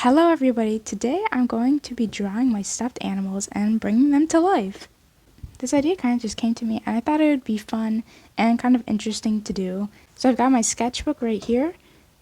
Hello everybody, today I'm going to be drawing my stuffed animals and bringing them to life. This idea kind of just came to me and I thought it would be fun and kind of interesting to do. So I've got my sketchbook right here.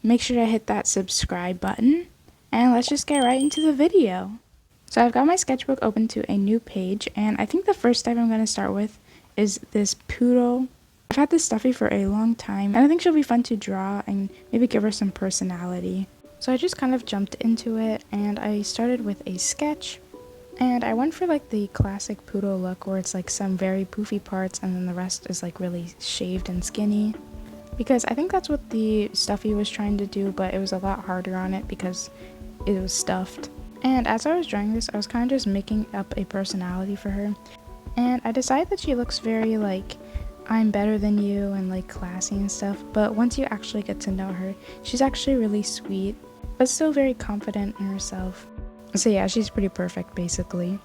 Make sure to hit that subscribe button and let's just get right into the video. So I've got my sketchbook open to a new page and I think the first step I'm going to start with is this poodle. I've had this stuffy for a long time and I think she'll be fun to draw and maybe give her some personality. So I just kind of jumped into it and I started with a sketch and I went for like the classic poodle look where it's like some very poofy parts and then the rest is like really shaved and skinny, because I think that's what the stuffy was trying to do, but it was a lot harder on it because it was stuffed. And as I was drawing this, I was kind of just making up a personality for her, and I decided that she looks very like I'm better than you and like classy and stuff, but once you actually get to know her, she's actually really sweet but still very confident in herself. So yeah, she's pretty perfect basically.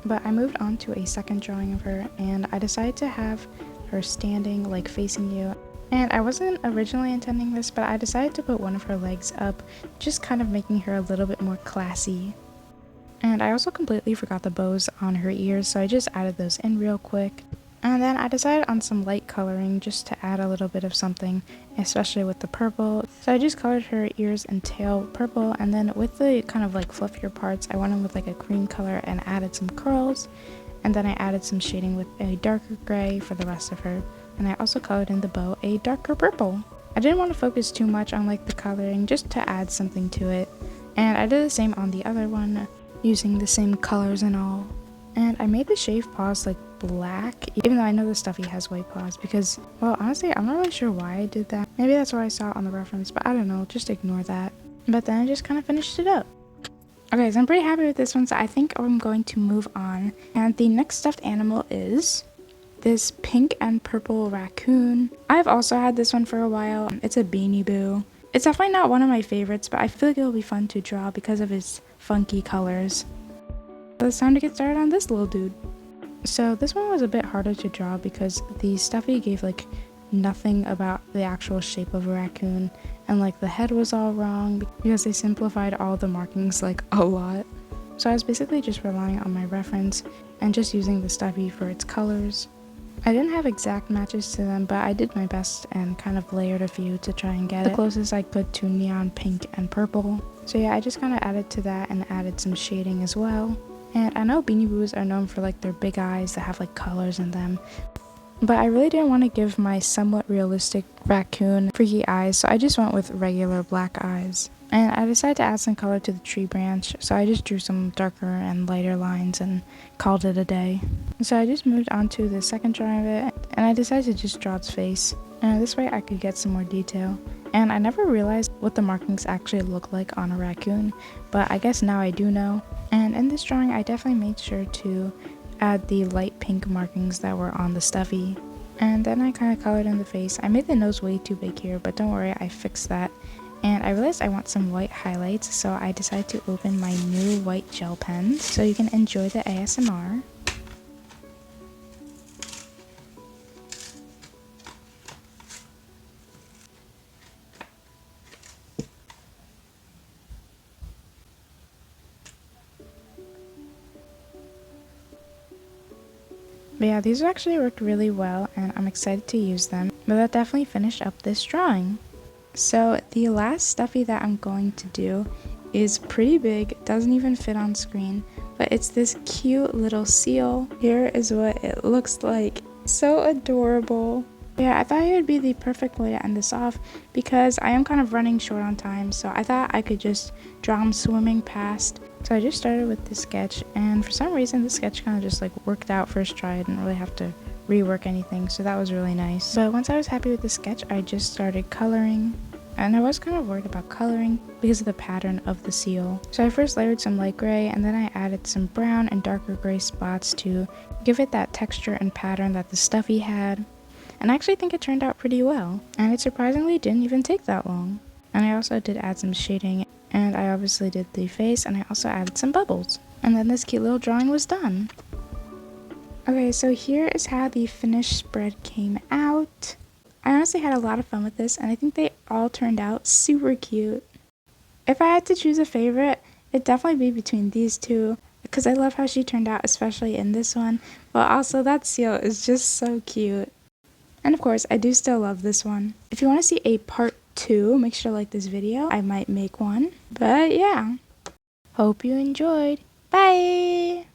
But I moved on to a second drawing of her and I decided to have her standing like facing you. And I wasn't originally intending this, but I decided to put one of her legs up, just kind of making her a little bit more classy. And I also completely forgot the bows on her ears, so I just added those in real quick. And then I decided on some light coloring just to add a little bit of something, especially with the purple. So I just colored her ears and tail purple, and then with the kind of like fluffier parts, I went in with like a cream color and added some curls. And then I added some shading with a darker gray for the rest of her. And I also colored in the bow a darker purple. I didn't want to focus too much on like the coloring, just to add something to it. And I did the same on the other one, using the same colors and all. And I made the shaved paws like black, even though I know the stuffy has white paws, because, well, honestly, I'm not really sure why I did that. Maybe that's where I saw it on the reference, but I don't know, just ignore that. But then I just kind of finished it up. Okay, so I'm pretty happy with this one, so I think I'm going to move on. And the next stuffed animal is this pink and purple raccoon. I've also had this one for a while. It's a Beanie Boo. It's definitely not one of my favorites, but I feel like it'll be fun to draw because of its funky colors. So it's time to get started on this little dude. So this one was a bit harder to draw because the stuffy gave like nothing about the actual shape of a raccoon, and like the head was all wrong because they simplified all the markings like a lot. So I was basically just relying on my reference and just using the stuffy for its colors. I didn't have exact matches to them, but I did my best and kind of layered a few to try and get the closest I could to neon pink and purple. So yeah, I just kind of added to that and added some shading as well. And I know Beanie Boos are known for like their big eyes that have like colors in them, but I really didn't want to give my somewhat realistic raccoon freaky eyes, so I just went with regular black eyes. And I decided to add some color to the tree branch, so I just drew some darker and lighter lines and called it a day. So I just moved on to the second drawing of it, and I decided to just draw its face, and this way I could get some more detail. And I never realized what the markings actually look like on a raccoon, but I guess now I do know. And in this drawing, I definitely made sure to add the light pink markings that were on the stuffy. And then I kind of colored in the face. I made the nose way too big here, but don't worry, I fixed that. And I realized I want some white highlights, so I decided to open my new white gel pens so you can enjoy the ASMR. But yeah, these actually worked really well and I'm excited to use them. But that definitely finished up this drawing. So the last stuffy that I'm going to do is pretty big, doesn't even fit on screen, but it's this cute little seal. Here is what it looks like. So adorable. Yeah, I thought it would be the perfect way to end this off because I am kind of running short on time, so I thought I could just draw him swimming past. So I just started with this sketch, and for some reason this sketch kind of just like worked out first try. I didn't really have to rework anything, so that was really nice. But once I was happy with the sketch, I just started coloring. And I was kind of worried about coloring because of the pattern of the seal. So I first layered some light gray and then I added some brown and darker gray spots to give it that texture and pattern that the stuffy had. And I actually think it turned out pretty well. And it surprisingly didn't even take that long. And I also did add some shading, and I obviously did the face, and I also added some bubbles. And then this cute little drawing was done. Okay, so here is how the finished spread came out. I honestly had a lot of fun with this, and I think they all turned out super cute. If I had to choose a favorite, it'd definitely be between these two, because I love how she turned out, especially in this one, but also that seal is just so cute. And of course, I do still love this one. If you want to see a part 2, make sure to like this video. I might make one. But yeah, hope you enjoyed. Bye!